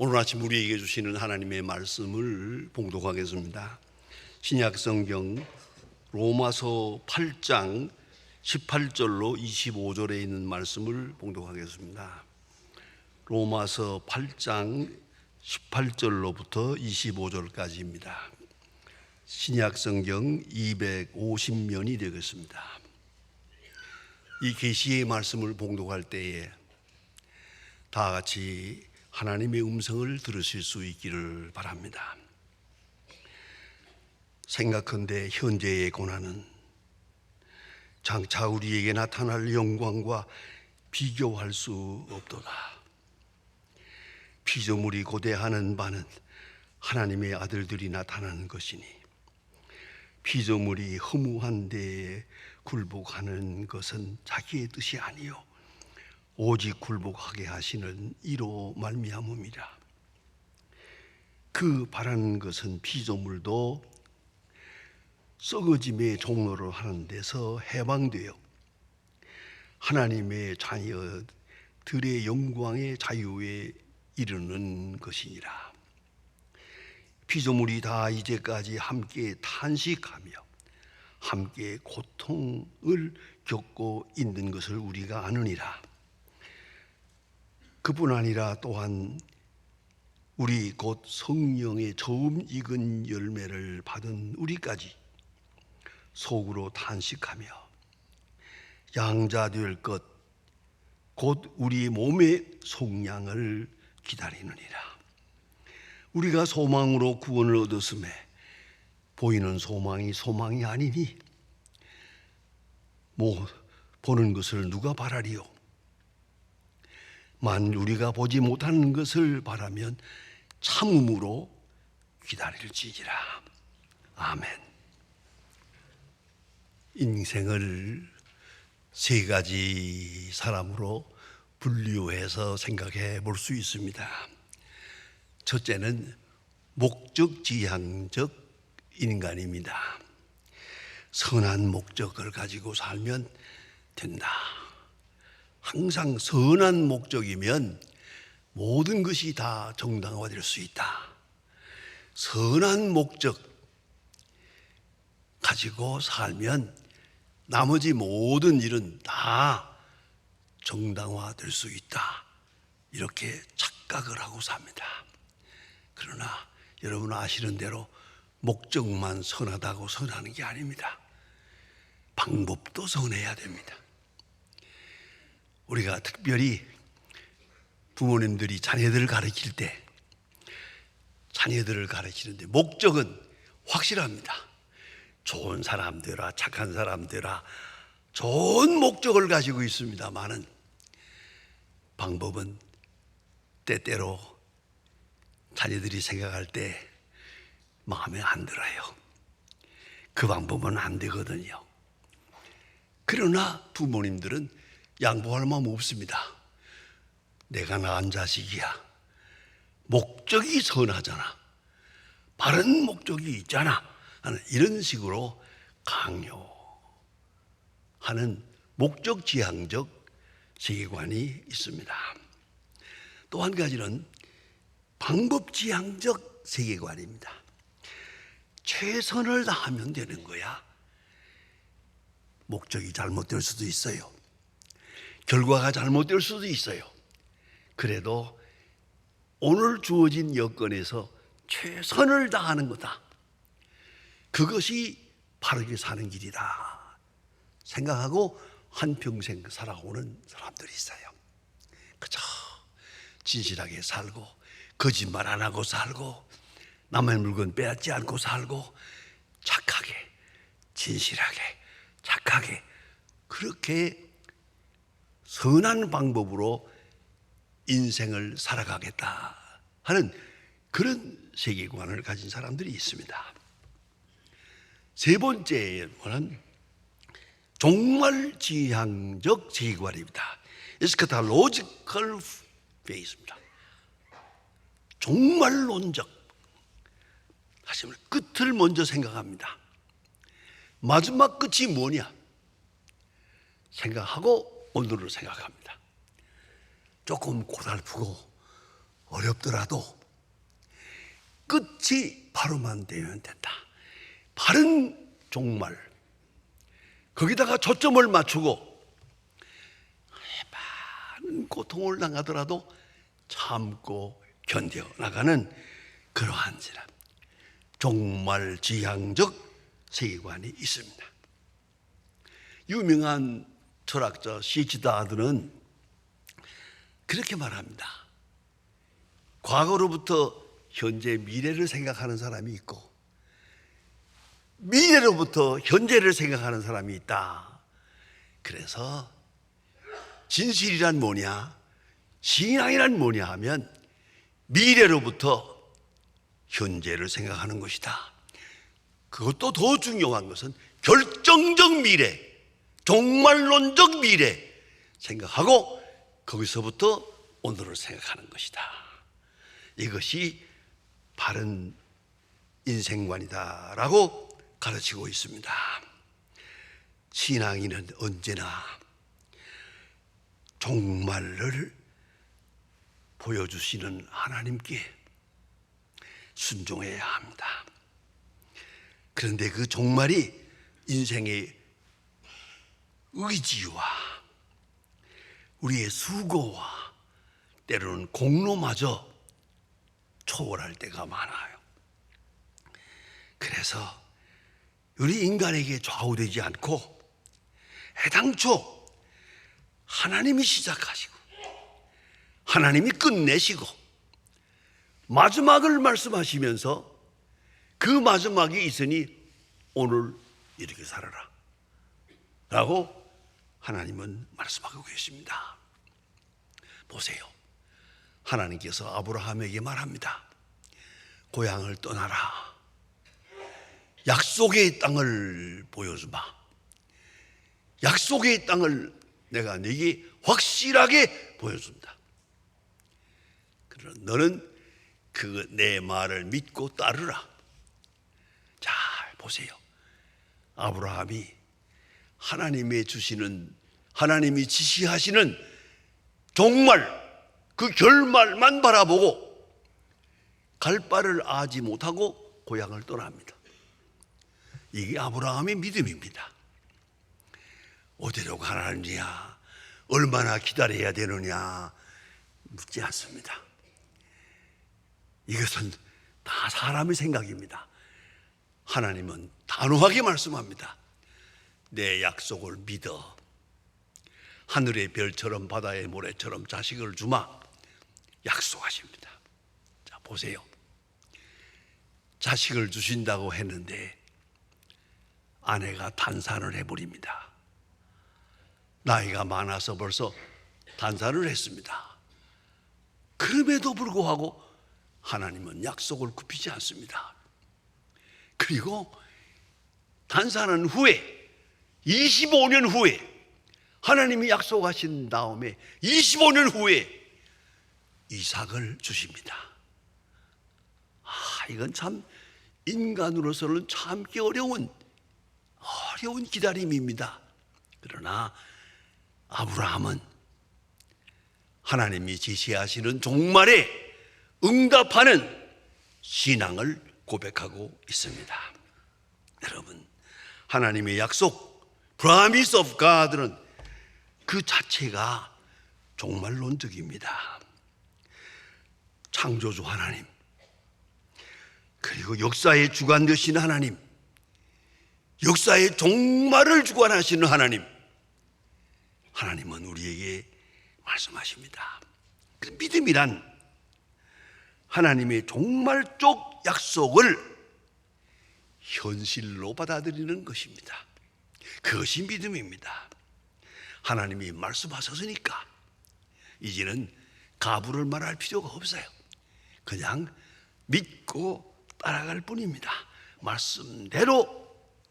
오늘 아침 우리에게 주시는 하나님의 말씀을 봉독하겠습니다. 신약 성경 로마서 8장 18절로 25절에 있는 말씀을 봉독하겠습니다. 로마서 8장 18절로부터 25절까지입니다. 신약 성경 250면이 되겠습니다. 이 계시의 말씀을 봉독할 때에 다 같이 하나님의 음성을 들으실 수 있기를 바랍니다. 생각컨대 현재의 고난은 장차 우리에게 나타날 영광과 비교할 수 없도다. 피조물이 고대하는 바는 하나님의 아들들이 나타나는 것이니 피조물이 허무한 데에 굴복하는 것은 자기의 뜻이 아니요 오직 굴복하게 하시는 이로 말미암음이라. 그 바라는 것은 피조물도 썩어짐의 종로를 하는 데서 해방되어 하나님의 자녀들의 영광의 자유에 이르는 것이니라. 피조물이 다 이제까지 함께 탄식하며 함께 고통을 겪고 있는 것을 우리가 아느니라. 그뿐 아니라 또한 우리 곧 성령의 처음 익은 열매를 받은 우리까지 속으로 탄식하며 양자될 것 곧 우리 몸의 속량을 기다리느니라. 우리가 소망으로 구원을 얻었음에 보이는 소망이 소망이 아니니 보는 것을 누가 바라리요? 만일 우리가 보지 못하는 것을 바라면 참음으로 기다릴지니라. 아멘. 인생을 세 가지 사람으로 분류해서 생각해 볼 수 있습니다. 첫째는 목적지향적 인간입니다. 선한 목적을 가지고 살면 된다. 항상 선한 목적이면 모든 것이 다 정당화될 수 있다. 선한 목적 가지고 살면 나머지 모든 일은 다 정당화될 수 있다. 이렇게 착각을 하고 삽니다. 그러나 여러분 아시는 대로 목적만 선하다고 선하는 게 아닙니다. 방법도 선해야 됩니다. 우리가 특별히 부모님들이 자녀들을 가르칠 때 자녀들을 가르치는데 목적은 확실합니다. 좋은 사람 되라, 착한 사람 되라, 좋은 목적을 가지고 있습니다만은 방법은 때때로 자녀들이 생각할 때 마음에 안 들어요. 그 방법은 안 되거든요. 그러나 부모님들은 양보할 마음 없습니다. 내가 낳은 자식이야. 목적이 선하잖아. 바른 목적이 있잖아. 하는 이런 식으로 강요하는 목적지향적 세계관이 있습니다. 또 한 가지는 방법지향적 세계관입니다. 최선을 다하면 되는 거야. 목적이 잘못될 수도 있어요. 결과가 잘못될 수도 있어요. 그래도 오늘 주어진 여건에서 최선을 다하는 거다. 그것이 바르게 사는 길이다 생각하고 한평생 살아오는 사람들이 있어요. 그저 진실하게 살고 거짓말 안 하고 살고 남의 물건 빼앗지 않고 살고 착하게 진실하게 착하게 그렇게 선한 방법으로 인생을 살아가겠다 하는 그런 세계관을 가진 사람들이 있습니다. 세 번째는 종말지향적 세계관입니다. 에스카탈로지컬 페이스입니다. 종말론적 하시면 끝을 먼저 생각합니다. 마지막 끝이 뭐냐 생각하고 오늘을 생각합니다. 조금 고달프고 어렵더라도 끝이 바로만 되면 된다. 바른 종말, 거기다가 초점을 맞추고 많은 고통을 당하더라도 참고 견뎌나가는 그러한 종말 지향적 세계관이 있습니다. 유명한 철학자 시치다드는 그렇게 말합니다. 과거로부터 현재 미래를 생각하는 사람이 있고 미래로부터 현재를 생각하는 사람이 있다. 그래서 진실이란 뭐냐, 신앙이란 뭐냐 하면 미래로부터 현재를 생각하는 것이다. 그것도 더 중요한 것은 결정적 미래, 종말론적 미래 생각하고 거기서부터 오늘을 생각하는 것이다. 이것이 바른 인생관이다라고 가르치고 있습니다. 신앙인은 언제나 종말을 보여주시는 하나님께 순종해야 합니다. 그런데 그 종말이 인생의 의지와 우리의 수고와 때로는 공로마저 초월할 때가 많아요. 그래서 우리 인간에게 좌우되지 않고 애당초 하나님이 시작하시고 하나님이 끝내시고 마지막을 말씀하시면서 그 마지막이 있으니 오늘 이렇게 살아라 라고 하나님은 말씀하고 계십니다. 보세요. 하나님께서 아브라함에게 말합니다. 고향을 떠나라. 약속의 땅을 보여주마. 약속의 땅을 내가 네게 확실하게 보여준다. 그러나 너는 그 내 말을 믿고 따르라. 잘 보세요. 아브라함이 하나님이 주시는, 하나님이 지시하시는 종말, 그 결말만 바라보고 갈 바를 아지 못하고 고향을 떠납니다. 이게 아브라함의 믿음입니다. 어디로 가느냐, 얼마나 기다려야 되느냐 묻지 않습니다. 이것은 다 사람의 생각입니다. 하나님은 단호하게 말씀합니다. 내 약속을 믿어. 하늘의 별처럼 바다의 모래처럼 자식을 주마. 약속하십니다. 자, 보세요. 자식을 주신다고 했는데 아내가 단산을 해버립니다. 나이가 많아서 벌써 단산을 했습니다. 그럼에도 불구하고 하나님은 약속을 굽히지 않습니다. 그리고 단산한 후에 25년 후에 하나님이 약속하신 다음에 25년 후에 이삭을 주십니다. 이건 참 인간으로서는 참기 어려운 기다림입니다. 그러나 아브라함은 하나님이 지시하시는 종말에 응답하는 신앙을 고백하고 있습니다. 여러분, 하나님의 약속, Promise of God는 그 자체가 종말론적입니다. 창조주 하나님, 그리고 역사의 주관 되신 하나님, 역사의 종말을 주관하시는 하나님, 하나님은 우리에게 말씀하십니다. 그 믿음이란 하나님의 종말적 약속을 현실로 받아들이는 것입니다. 그것이 믿음입니다. 하나님이 말씀하셨으니까 이제는 가부를 말할 필요가 없어요. 그냥 믿고 따라갈 뿐입니다. 말씀대로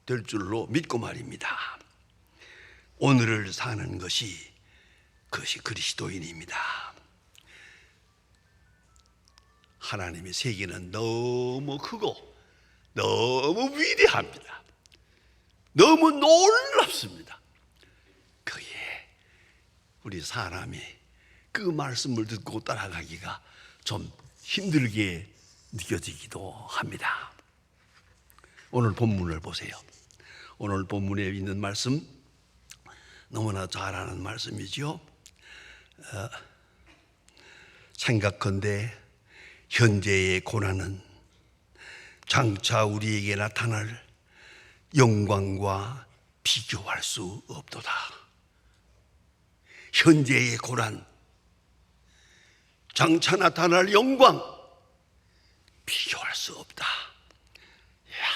될 줄로 믿고 말입니다. 오늘을 사는 것이 그것이 그리스도인입니다. 하나님의 세계는 너무 크고 너무 위대합니다. 너무 놀랍습니다. 거기에 우리 사람이 그 말씀을 듣고 따라가기가 좀 힘들게 느껴지기도 합니다. 오늘 본문을 보세요. 오늘 본문에 있는 말씀 너무나 잘 아는 말씀이죠. 생각컨대 현재의 고난은 장차 우리에게 나타날 영광과 비교할 수 없도다. 현재의 고난, 장차 나타날 영광, 비교할 수 없다.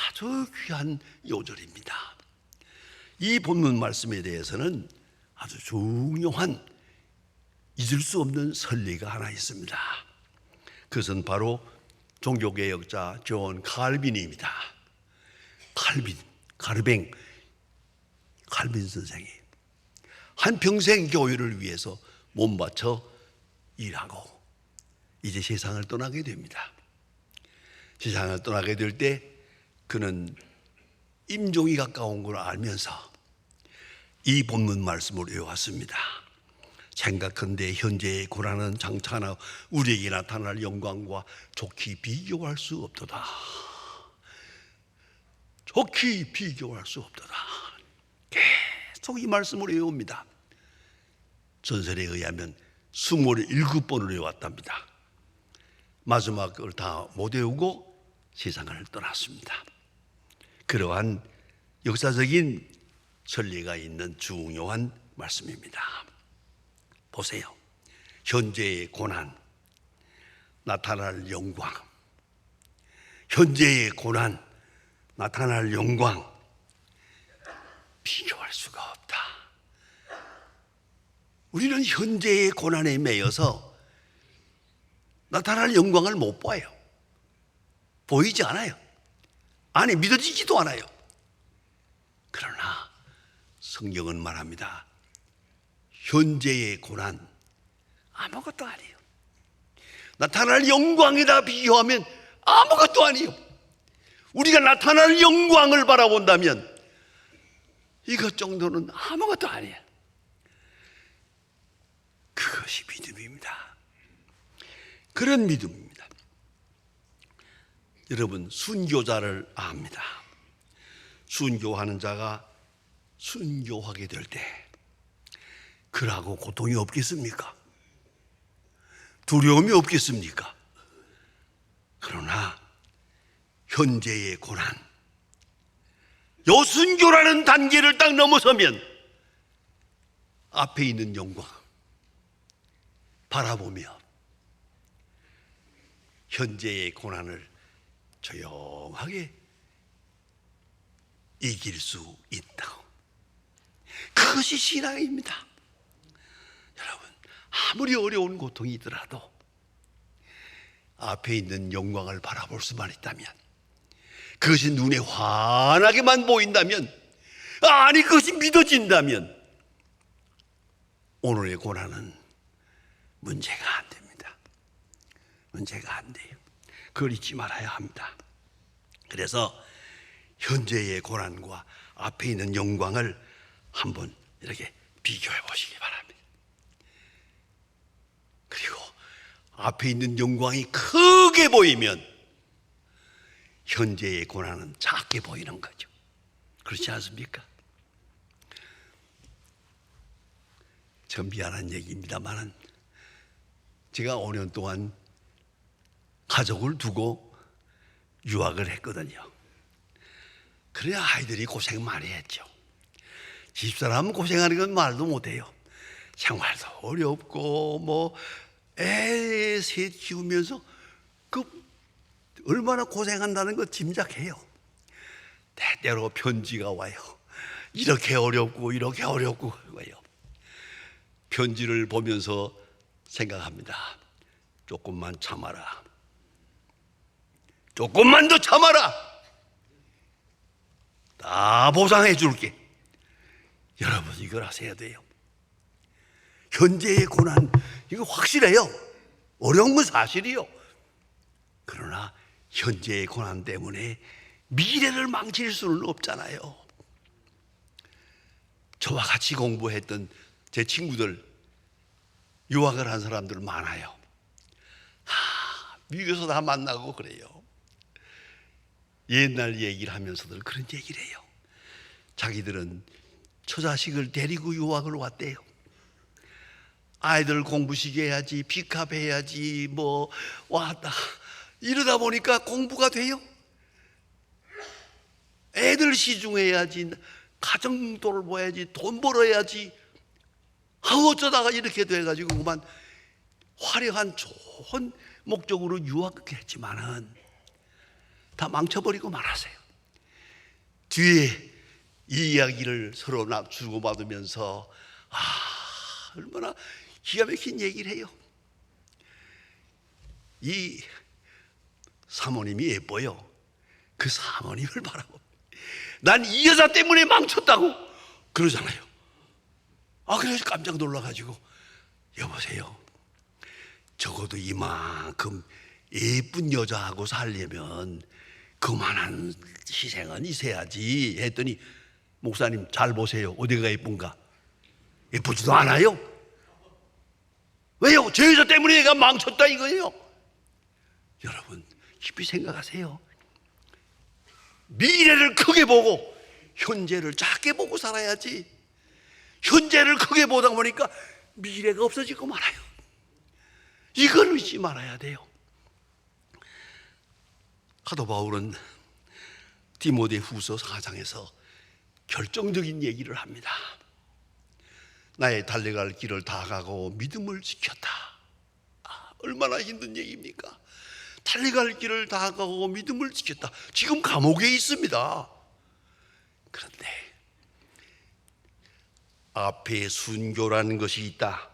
아주 귀한 요절입니다. 이 본문 말씀에 대해서는 아주 중요한 잊을 수 없는 선리가 하나 있습니다. 그것은 바로 종교개혁자 존 칼빈입니다. 칼빈 선생이 한평생 교회를 위해서 몸바쳐 일하고 이제 세상을 떠나게 됩니다. 세상을 떠나게 될 때 그는 임종이 가까운 걸 알면서 이 본문 말씀을 외웠습니다. 생각컨대 현재의 고난은 장차나 우리에게 나타날 영광과 좋게 비교할 수 없도다. 좋게 비교할 수 없도다. 계속 이 말씀을 외웁니다. 전설에 의하면 27번을 외웠답니다. 마지막을 다 못 외우고 세상을 떠났습니다. 그러한 역사적인 선리가 있는 중요한 말씀입니다. 보세요. 현재의 고난, 나타날 영광. 현재의 고난, 나타날 영광. 비교할 수가 없다. 우리는 현재의 고난에 매여서 나타날 영광을 못 봐요. 보이지 않아요. 아니, 믿어지지도 않아요. 그러나 성경은 말합니다. 현재의 고난 아무것도 아니에요. 나타날 영광이다 비교하면 아무것도 아니에요. 우리가 나타날 영광을 바라본다면 이것 정도는 아무것도 아니에요. 그것이 믿음입니다. 그런 믿음입니다. 여러분, 순교자를 압니다. 순교하는 자가 순교하게 될 때 그러고 고통이 없겠습니까? 두려움이 없겠습니까? 그러나 현재의 고난, 요 순교라는 단계를 딱 넘어서면 앞에 있는 영광 바라보며 현재의 고난을 조용하게 이길 수 있다고. 그것이 신앙입니다. 여러분, 아무리 어려운 고통이더라도 앞에 있는 영광을 바라볼 수만 있다면, 그것이 눈에 환하게만 보인다면, 아니 그것이 믿어진다면 오늘의 고난은 문제가 안 됩니다. 문제가 안 돼요. 그걸 잊지 말아야 합니다. 그래서 현재의 고난과 앞에 있는 영광을 한번 이렇게 비교해 보시기 바랍니다. 그리고 앞에 있는 영광이 크게 보이면 현재의 고난은 작게 보이는 거죠. 그렇지 않습니까? 참 미안한 얘기입니다만 제가 5년 동안 가족을 두고 유학을 했거든요. 그래야 아이들이 고생 많이 했죠. 집사람 고생하는 건 말도 못해요. 생활도 어렵고 애 셋 키우면서 얼마나 고생한다는 거 짐작해요. 때때로 편지가 와요. 이렇게 어렵고 이렇게 어렵고 와요. 편지를 보면서 생각합니다. 조금만 참아라. 조금만 더 참아라. 다 보상해 줄게. 여러분, 이걸 하셔야 돼요. 현재의 고난, 이거 확실해요. 어려운 건 사실이요. 그러나 현재의 고난 때문에 미래를 망칠 수는 없잖아요. 저와 같이 공부했던 제 친구들, 유학을 한 사람들 많아요. 미국에서 다 만나고 그래요. 옛날 얘기를 하면서도 그런 얘기를 해요. 자기들은 처자식을 데리고 유학을 왔대요. 아이들 공부시켜야지, 빚값 해야지, 뭐 왔다 이러다 보니까 공부가 돼요. 애들 시중해야지, 가정 돌봐야지, 돈 벌어야지. 어쩌다가 이렇게 돼가지고 그만 화려한 좋은 목적으로 유학했지만은 다 망쳐버리고 말았어요. 뒤에 이 이야기를 서로 주고받으면서 얼마나 기가 막힌 얘기를 해요. 이 사모님이 예뻐요. 그 사모님을 바라보, 난 이 여자 때문에 망쳤다고 그러잖아요. 그래서 깜짝 놀라가지고, 여보세요, 적어도 이만큼 예쁜 여자하고 살려면 그만한 희생은 있어야지 했더니, 목사님 잘 보세요. 어디가 예쁜가? 예쁘지도 않아요. 왜요? 저 여자 때문에 얘가 망쳤다 이거예요. 여러분 깊이 생각하세요. 미래를 크게 보고 현재를 작게 보고 살아야지. 현재를 크게 보다 보니까 미래가 없어지고 말아요. 이걸 잊지 말아야 돼요. 사도 바울은 디모데 후서 4장에서 결정적인 얘기를 합니다. 나의 달려갈 길을 다 가고 믿음을 지켰다. 얼마나 힘든 얘기입니까? 달려갈 길을 다 가고 믿음을 지켰다. 지금 감옥에 있습니다. 그런데 앞에 순교라는 것이 있다.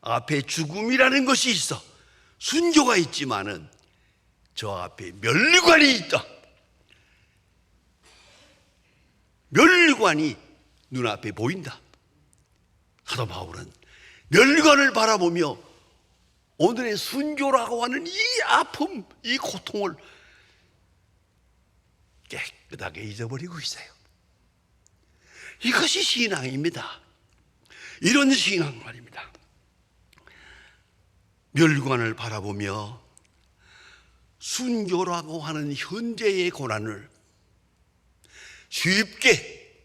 앞에 죽음이라는 것이 있어. 순교가 있지만은 저 앞에 멸류관이 있다. 멸류관이 눈앞에 보인다. 사도 바울은 멸류관을 바라보며 오늘의 순교라고 하는 이 아픔, 이 고통을 깨끗하게 잊어버리고 있어요. 이것이 신앙입니다. 이런 신앙 말입니다. 멸류관을 바라보며 순교라고 하는 현재의 고난을 쉽게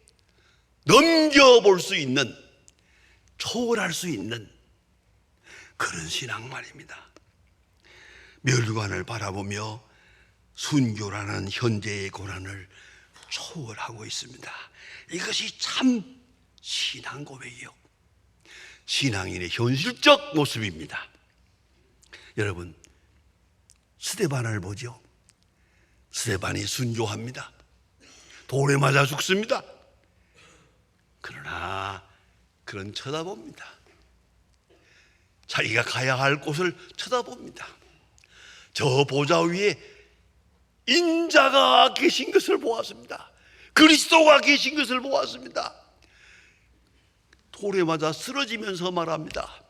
넘겨볼 수 있는, 초월할 수 있는 그런 신앙 말입니다. 멸류관을 바라보며 순교라는 현재의 고난을 초월하고 있습니다. 이것이 참 신앙 고백이요, 신앙인의 현실적 모습입니다. 여러분, 스데반을 보죠. 스데반이 순교합니다. 돌에 맞아 죽습니다. 그러나 그는 쳐다봅니다. 자기가 가야 할 곳을 쳐다봅니다. 저 보좌 위에 인자가 계신 것을 보았습니다. 그리스도가 계신 것을 보았습니다. 돌에 맞아 쓰러지면서 말합니다.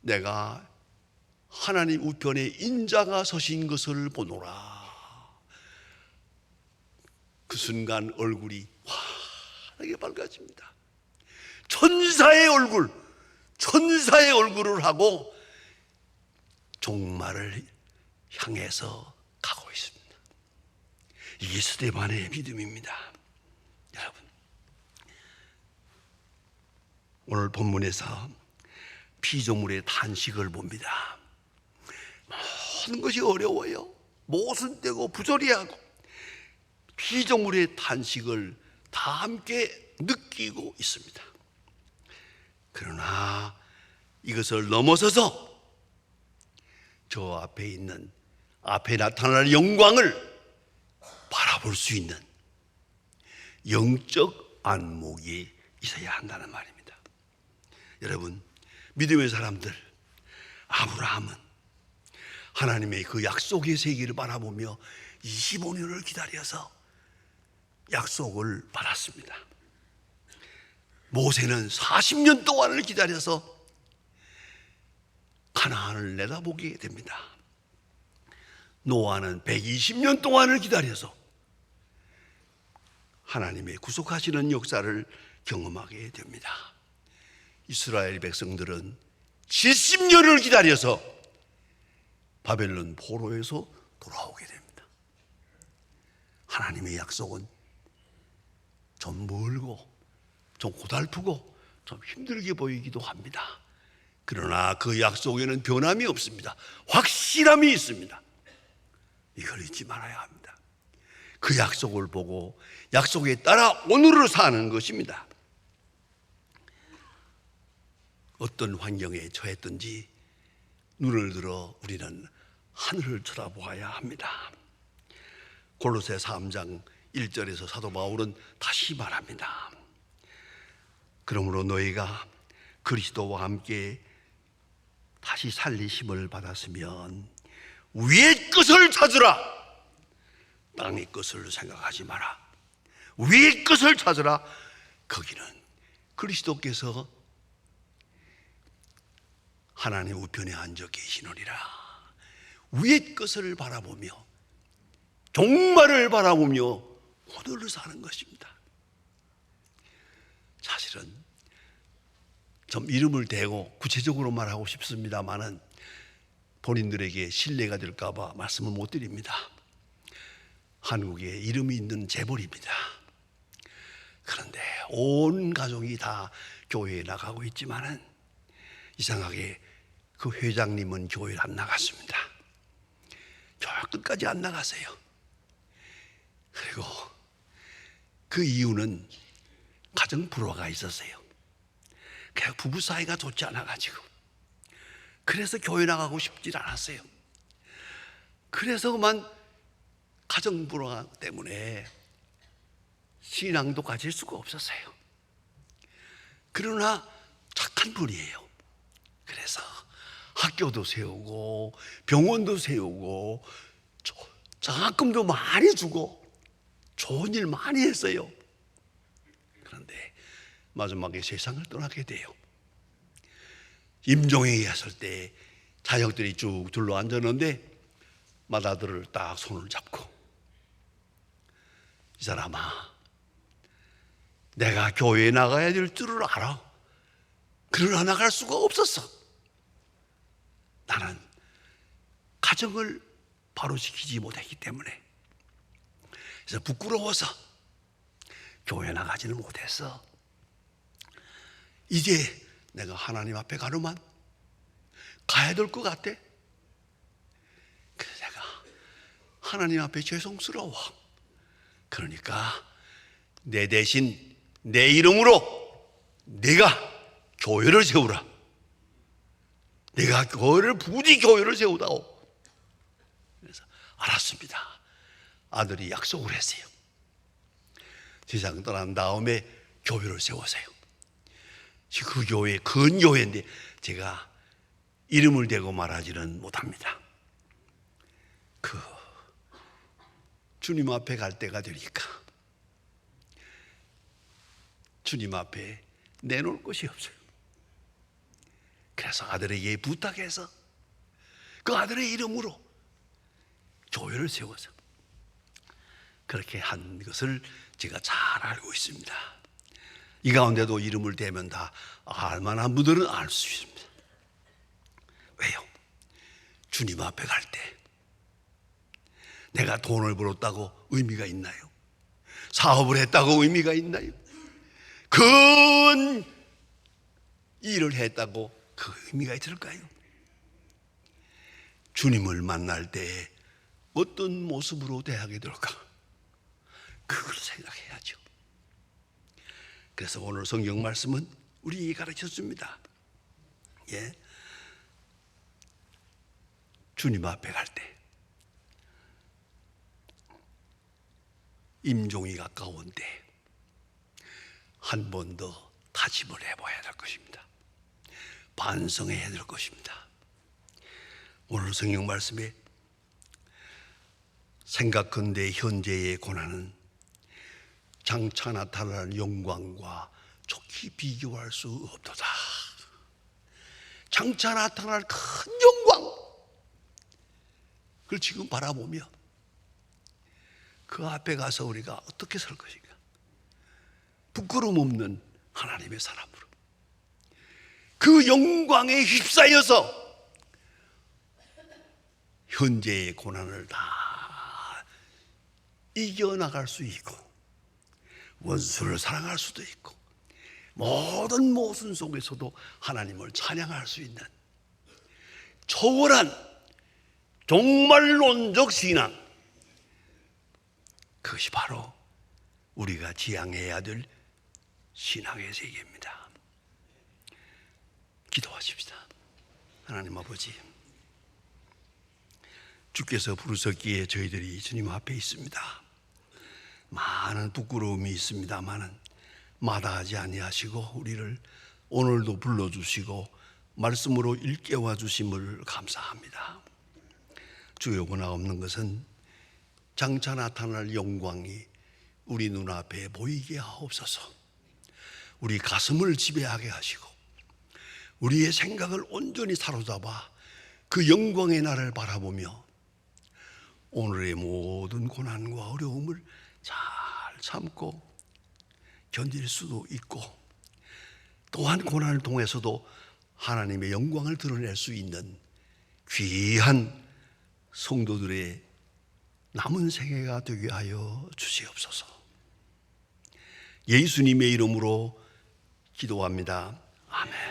내가 하나님 우편에 인자가 서신 것을 보노라. 그 순간 얼굴이 환하게 밝아집니다. 천사의 얼굴, 천사의 얼굴을 하고 종말을 향해서 가고 있습니다. 이게 스데반의 믿음입니다. 여러분, 오늘 본문에서 피조물의 탄식을 봅니다. 모든 것이 어려워요. 모순되고 부조리하고 피조물의 탄식을 다 함께 느끼고 있습니다. 그러나 이것을 넘어서서 저 앞에 있는, 앞에 나타날 영광을 바라볼 수 있는 영적 안목이 있어야 한다는 말입니다. 여러분, 믿음의 사람들, 아브라함은 하나님의 그 약속의 세계를 바라보며 25년을 기다려서 약속을 받았습니다. 모세는 40년 동안을 기다려서 가나안을 내다보게 됩니다. 노아는 120년 동안을 기다려서 하나님의 구속하시는 역사를 경험하게 됩니다. 이스라엘 백성들은 70년을 기다려서 바벨론 포로에서 돌아오게 됩니다. 하나님의 약속은 좀 멀고 좀 고달프고 좀 힘들게 보이기도 합니다. 그러나 그 약속에는 변함이 없습니다. 확실함이 있습니다. 이걸 잊지 말아야 합니다. 그 약속을 보고 약속에 따라 오늘을 사는 것입니다. 어떤 환경에 처했든지 눈을 들어 우리는 하늘을 쳐다보아야 합니다. 골로새 3장 1절에서 사도 바울은 다시 말합니다. 그러므로 너희가 그리스도와 함께 다시 살리심을 받았으면 위의 것을 찾으라. 땅의 것을 생각하지 마라. 위의 것을 찾으라. 거기는 그리스도께서 하나님 우편에 앉아 계시느니라. 위의 것을 바라보며 종말을 바라보며 오늘을 사는 것입니다. 사실은 좀 이름을 대고 구체적으로 말하고 싶습니다만은 본인들에게 신뢰가 될까 봐 말씀을 못 드립니다. 한국에 이름이 있는 재벌입니다. 그런데 온 가족이 다 교회에 나가고 있지만은 이상하게 그 회장님은 교회를 안 나갔습니다. 교회 끝까지 안 나갔어요. 그리고 그 이유는 가정 불화가 있었어요. 그냥 부부 사이가 좋지 않아가지고 그래서 교회 나가고 싶지 않았어요. 그래서 그만 가정 불화 때문에 신앙도 가질 수가 없었어요. 그러나 착한 분이에요. 그래서 학교도 세우고 병원도 세우고 장학금도 많이 주고 좋은 일 많이 했어요. 그런데 마지막에 세상을 떠나게 돼요. 임종회의 했을 때 자녀들이 쭉 둘러앉았는데 맏아들을 딱 손을 잡고 이 사람아, 내가 교회에 나가야 될 줄을 알아. 그러나 나갈 수가 없었어. 나는 가정을 바로 지키지 못했기 때문에. 그래서 부끄러워서 교회 나가지는 못했어. 이제 내가 하나님 앞에 가려면 가야 될 것 같아. 그래서 내가 하나님 앞에 죄송스러워. 그러니까 내 대신 내 이름으로 네가 교회를 세우라. 내가 부디 교회를 세우다오. 그래서 알았습니다. 아들이 약속을 했어요. 세상 떠난 다음에 교회를 세웠어요. 그 교회 큰 교회인데 제가 이름을 대고 말하지는 못합니다. 그 주님 앞에 갈 때가 되니까 주님 앞에 내놓을 것이 없어요. 그래서 아들에게 부탁해서 그 아들의 이름으로 교회를 세워서 그렇게 한 것을 제가 잘 알고 있습니다. 이 가운데도 이름을 대면 다 알만한 분들은 알 수 있습니다. 왜요? 주님 앞에 갈 때 내가 돈을 벌었다고 의미가 있나요? 사업을 했다고 의미가 있나요? 큰 일을 했다고 그 의미가 있을까요? 주님을 만날 때 어떤 모습으로 대하게 될까? 그걸 생각해야죠. 그래서 오늘 성경 말씀은 우리에게 가르쳐 줍니다. 예. 주님 앞에 갈 때 임종이 가까운 때 한 번 더 다짐을 해봐야 될 것입니다. 반성해야 될 것입니다. 오늘 성경 말씀에 생각컨대 현재의 고난은 장차 나타날 영광과 좋게 비교할 수 없도다. 장차 나타날 큰 영광, 그걸 지금 바라보며 그 앞에 가서 우리가 어떻게 설 것인가? 부끄럼 없는 하나님의 사람으로 그 영광에 휩싸여서 현재의 고난을 다 이겨나갈 수 있고 원수를 사랑할 수도 있고 모든 모순 속에서도 하나님을 찬양할 수 있는 초월한 종말론적 신앙, 그것이 바로 우리가 지향해야 될 신앙의 세계입니다. 기도하십시다. 하나님 아버지, 주께서 부르셨기에 저희들이 주님 앞에 있습니다. 많은 부끄러움이 있습니다마는 마다하지 아니하시고 우리를 오늘도 불러주시고 말씀으로 일깨워 주심을 감사합니다. 주여, 원하 없는 것은 장차 나타날 영광이 우리 눈앞에 보이게 하옵소서. 우리 가슴을 지배하게 하시고 우리의 생각을 온전히 사로잡아 그 영광의 날을 바라보며 오늘의 모든 고난과 어려움을 잘 참고 견딜 수도 있고, 또한 고난을 통해서도 하나님의 영광을 드러낼 수 있는 귀한 성도들의 남은 생애가 되게 하여 주시옵소서. 예수님의 이름으로 기도합니다. 아멘.